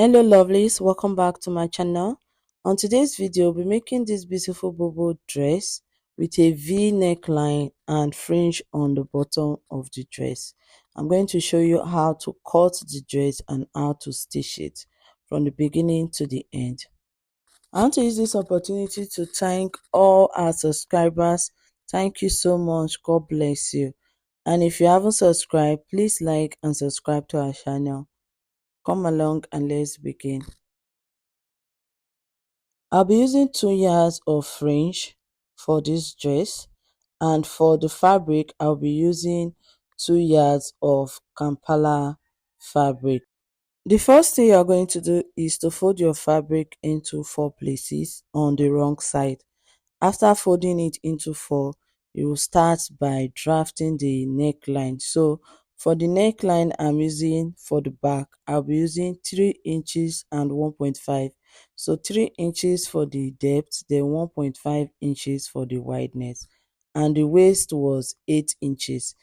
Hello lovelies, welcome back to my channel. On today's video, we'll be making this beautiful bobo dress with a v neckline and fringe on the bottom of the dress. I'm going to show you how to cut the dress and how to stitch it from the beginning to the end. I want to use this opportunity to thank all our subscribers. Thank you so much. God bless you. And if you haven't subscribed, please like and subscribe to our channel. Come along and let's begin. I'll be using 2 yards of fringe for this dress, and for the fabric I'll be using 2 yards of Kampala fabric. The first thing you're going to do is to fold your fabric into 4 places on the wrong side. After folding it into 4, you will start by drafting the neckline. So for the neckline I'm using for the back, I'll be using 3 inches and 1.5. So 3 inches for the depth, then 1.5 inches for the wideness, and the waist was 8 inches.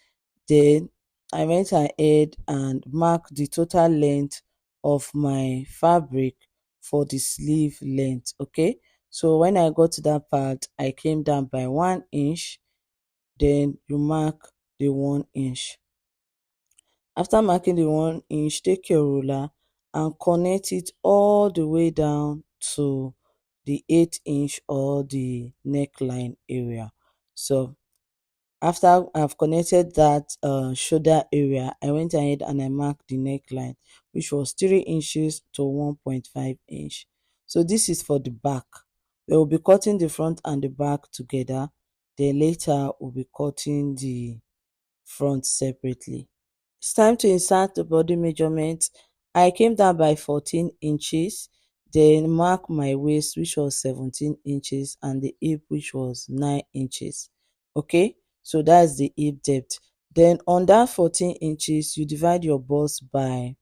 Then I went ahead and marked the total length of my fabric for the sleeve length. Okay, so when I got to that part, I came down by 1 inch. Then you mark the 1 inch. After marking the 1 inch, take your ruler and connect it all the way down to the 8 inch or the neckline area. So after I've connected that shoulder area, I went ahead and I marked the neckline, which was 3 inches to 1.5 inch. So this is for the back. We will be cutting the front and the back together. Then later we'll be cutting the front separately. It's time to insert the body measurement. I came down by 14 inches, then mark my waist, which was 17 inches, and the hip, which was 9 inches. Okay, so that's the hip depth. Then on that 14 inches, you divide your bust by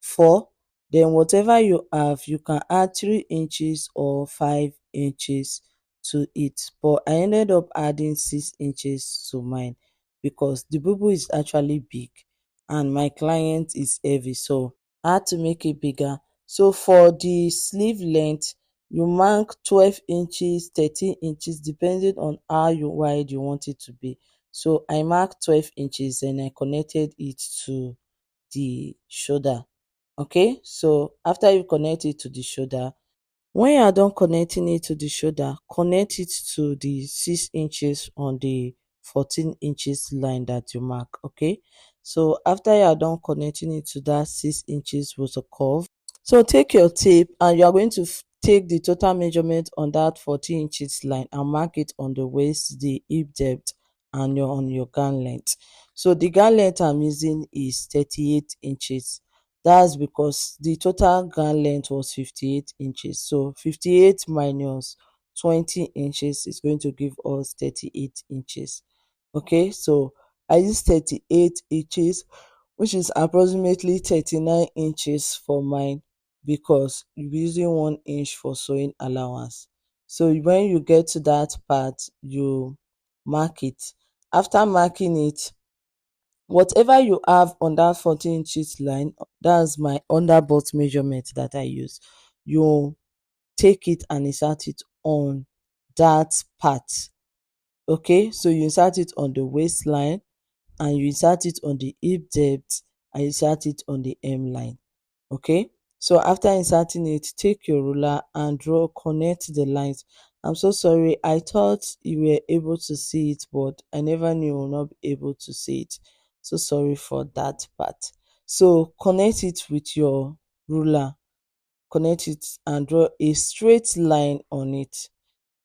4. Then whatever you have, you can add 3 inches or 5 inches to it. But I ended up adding 6 inches to mine because the bubu is actually big and my client is heavy, so I had to make it bigger. So for the sleeve length, you mark 12 inches, 13 inches, depending on how wide you want it to be. So I marked 12 inches and I connected it to the shoulder. Okay, so after you connect it to the shoulder, when you are done connecting it to the shoulder, connect it to the 6 inches on the 14 inches line that you mark. Okay, so after you are done connecting it to that 6 inches with a curve, so take your tape and you are going to take the total measurement on that 14 inches line and mark it on the waist, the hip depth, and on your gown length. So the gown length I'm using is 38 inches. That's because the total gown length was 58 inches. So 58 minus 20 inches is going to give us 38 inches. Okay, so I use 38 inches, which is approximately 39 inches for mine, because you're using 1 inch for sewing allowance. So when you get to that part, you mark it. After marking it, whatever you have on that 14 inches line, that's my underbutt measurement that I use, you take it and insert it on that part. Okay, so you insert it on the waistline and you insert it on the hip depth and insert it on the hem line. Okay, so after inserting it, take your ruler and connect the lines. I'm so sorry, I thought you were able to see it, but I never knew you will not be able to see it. So sorry for that part. So connect it with your ruler, connect it and draw a straight line on it.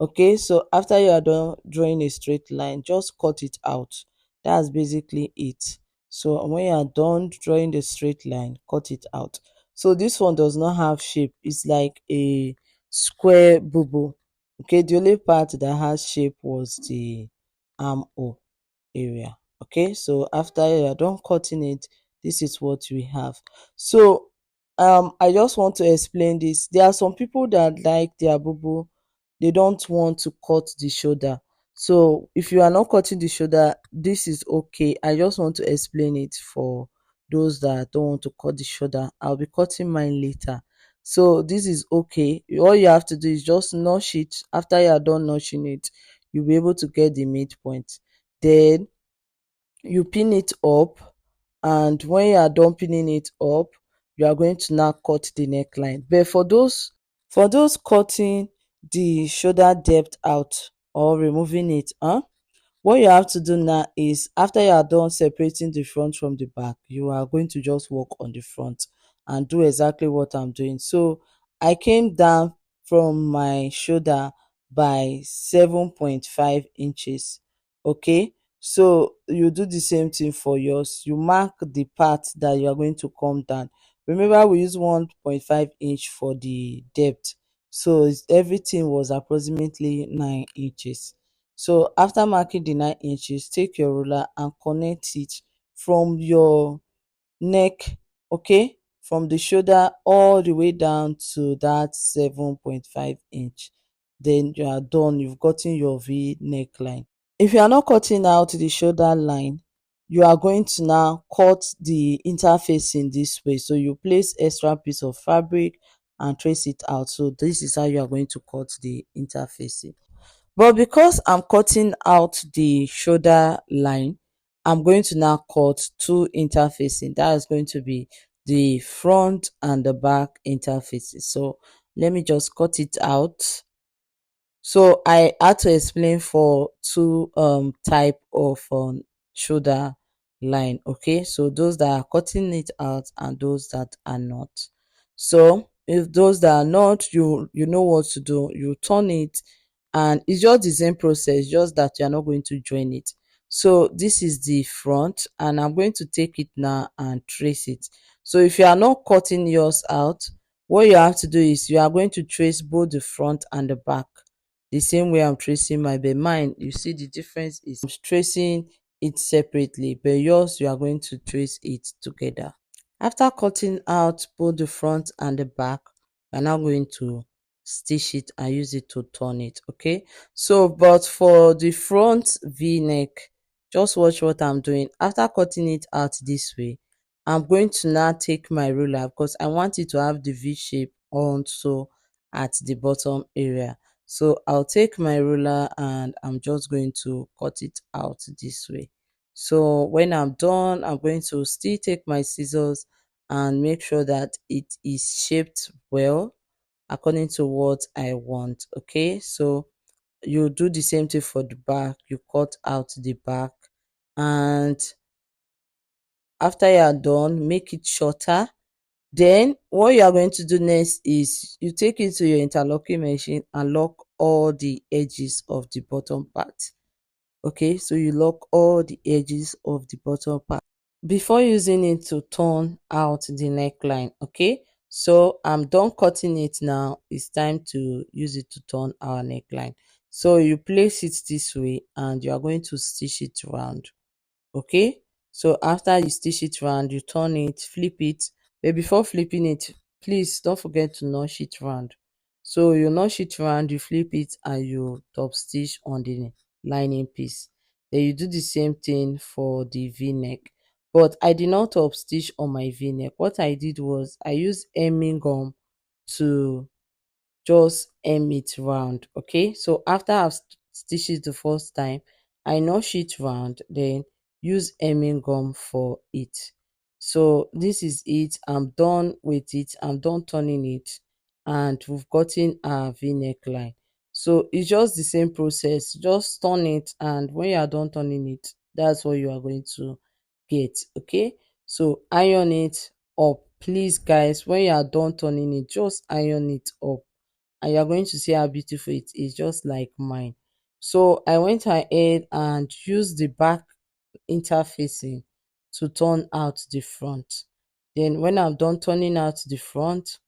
Okay, so after you are done drawing a straight line, just cut it out. That's basically it. So when you are done drawing the straight line, cut it out. So this one does not have shape. It's like a square bubble. Okay, the only part that has shape was the armhole area. Okay, so after you are done cutting it, this is what we have. So I just want to explain this. There are some people that like their bubble, they don't want to cut the shoulder. So if you are not cutting the shoulder, this is okay. I just want to explain it for those that don't want to cut the shoulder, I'll be cutting mine later. So this is okay. All you have to do is just notch it. After you are done notching it, you'll be able to get the midpoint. Then you pin it up, and when you are done pinning it up, you are going to now cut the neckline. But for those cutting the shoulder depth out or removing it, what you have to do now is, after you are done separating the front from the back, you are going to just work on the front and do exactly what I'm doing. So I came down from my shoulder by 7.5 inches. Okay, so you do the same thing for yours. You mark the part that you are going to come down. Remember, we use 1.5 inch for the depth, so everything was approximately 9 inches. So after marking the 9 inches, take your ruler and connect it from your neck, okay, from the shoulder all the way down to that 7.5 inch. Then you are done. You've gotten your V neckline. If you are not cutting out the shoulder line, you are going to now cut the interfacing this way. So you place extra piece of fabric and trace it out. So this is how you are going to cut the interfacing. But because I'm cutting out the shoulder line, I'm going to now cut two interfacing. That is going to be the front and the back interfaces. So let me just cut it out. So I had to explain for two type of shoulder line. Okay, so those that are cutting it out and those that are not. So if those that are not, you know what to do. You turn it, and it's just the same process, just that you're not going to join it. So this is the front, and I'm going to take it now and trace it. So if you are not cutting yours out, what you have to do is you are going to trace both the front and the back the same way I'm tracing my, but mine, you see the difference is I'm tracing it separately, but yours you are going to trace it together. After cutting out both the front and the back, we're now going to stitch it and use it to turn it. Okay, so but for the front v-neck, just watch what I'm doing. After cutting it out this way, I'm going to now take my ruler, because I want it to have the v shape also at the bottom area. So I'll take my ruler and I'm just going to cut it out this way. So when I'm done, I'm going to still take my scissors and make sure that it is shaped well according to what I want. Okay, so you do the same thing for the back. You cut out the back, and after you are done, make it shorter. Then what you are going to do next is you take it to your interlocking machine and lock all the edges of the bottom part. Okay, so you lock all the edges of the bottom part before using it to turn out the neckline. Okay, so I'm done cutting it now. It's time to use it to turn our neckline. So you place it this way and you are going to stitch it round. Okay, so after you stitch it round, you turn it, flip it, but before flipping it, please don't forget to notch it round. So you notch it round, you flip it, and you top stitch on the lining piece. Then you do the same thing for the v-neck, but I did not top stitch on my v-neck. What I did was I used hemming gum to just hem it round. Okay, so after I've stitched it the first time, I notch it round, then use hemming gum for it. So this is it. I'm done with it. I'm done turning it, and we've gotten our v-neck line. So it's just the same process. Just turn it, and when you are done turning it, that's what you are going to get. Okay, so iron it up, please guys. When you are done turning it, just iron it up, and you're going to see how beautiful it is, just like mine. So I went ahead and used the back interfacing to turn out the front. Then when I'm done turning out the front,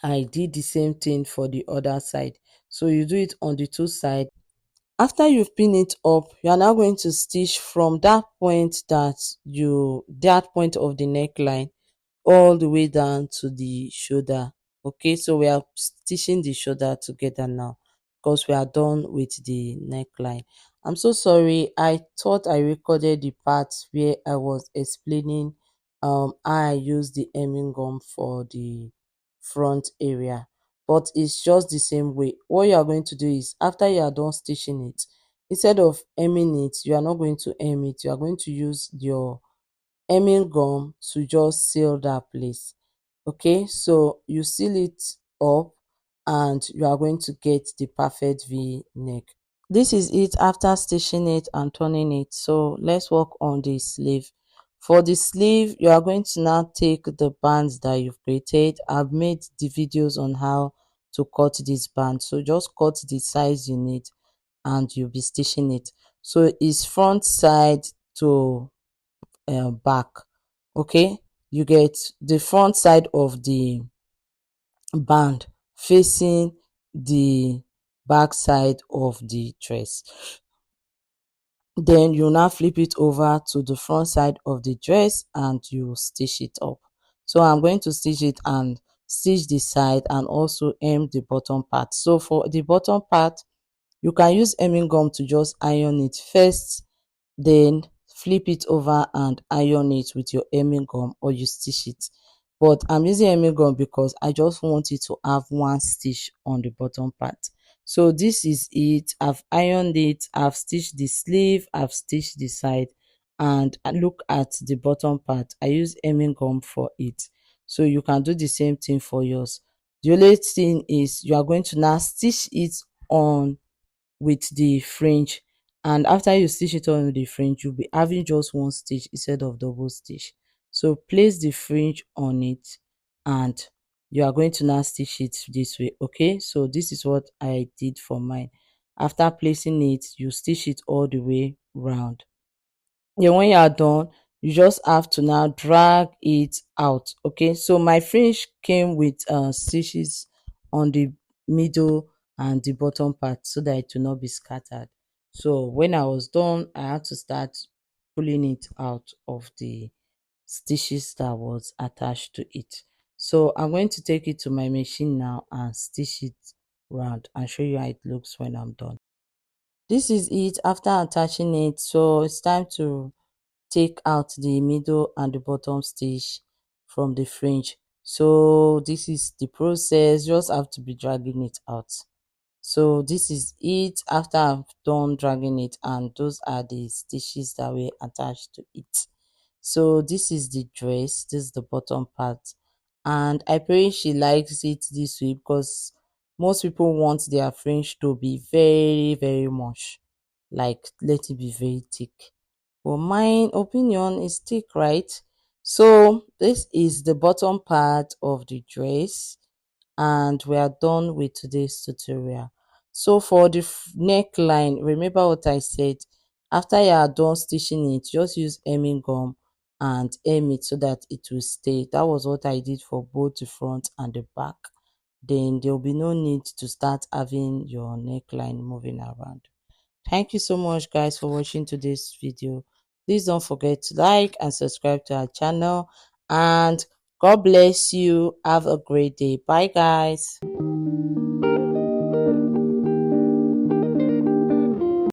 I did the same thing for the other side. So you do it on the two sides. After you've pinned it up, you are now going to stitch from that point of the neckline all the way down to the shoulder. Okay, so we are stitching the shoulder together now because we are done with the neckline. I'm so sorry, I thought I recorded the part where I was explaining I use the hemming gum for the front area, but it's just the same way. What you are going to do is, after you are done stitching it, instead of hemming it, you are not going to hem it, you are going to use your hemming gum to just seal that place. Okay, so you seal it up and you are going to get the perfect v neck. This is it after stitching it and turning it. So let's work on the sleeve. For the sleeve, you are going to now take the bands that you've created. I've made the videos on how to cut this band, so just cut the size you need and you'll be stitching it. So it's front side to back. Okay, you get the front side of the band facing the back side of the dress. Then you now flip it over to the front side of the dress and you stitch it up. So I'm going to stitch it and stitch the side and also hem the bottom part. So for the bottom part, you can use hemming gum to just iron it first, then flip it over and iron it with your hemming gum, or you stitch it. But I'm using hemming gum because I just want it to have one stitch on the bottom part. So this is it. I've ironed it, I've stitched the sleeve, I've stitched the side, and look at the bottom part. I use hemming gum for it. So you can do the same thing for yours. The only thing is you are going to now stitch it on with the fringe, and after you stitch it on with the fringe, you'll be having just one stitch instead of double stitch. So place the fringe on it and you are going to now stitch it this way. Okay, so this is what I did for mine. After placing it, you stitch it all the way round. Then when you are done, you just have to now drag it out. Okay, so my fringe came with stitches on the middle and the bottom part so that it will not be scattered. So when I was done, I had to start pulling it out of the stitches that was attached to it. So I'm going to take it to my machine now and stitch it round and show you how it looks when I'm done. This is it after attaching it. So it's time to take out the middle and the bottom stitch from the fringe. So this is the process, you just have to be dragging it out. So this is it after I've done dragging it, and those are the stitches that were attached to it. So this is the dress, this is the bottom part, and I pray she likes it this way because most people want their fringe to be very much, like let it be very thick, but my opinion is thick, right? So this is the bottom part of the dress and we are done with today's tutorial. So for the neckline, remember what I said, after you are done stitching it, just use hemming gum and hem it so that it will stay. That was what I did for both the front and the back. Then there will be no need to start having your neckline moving around. Thank you so much guys for watching today's video. Please don't forget to like and subscribe to our channel, and God bless you. Have a great day. Bye guys.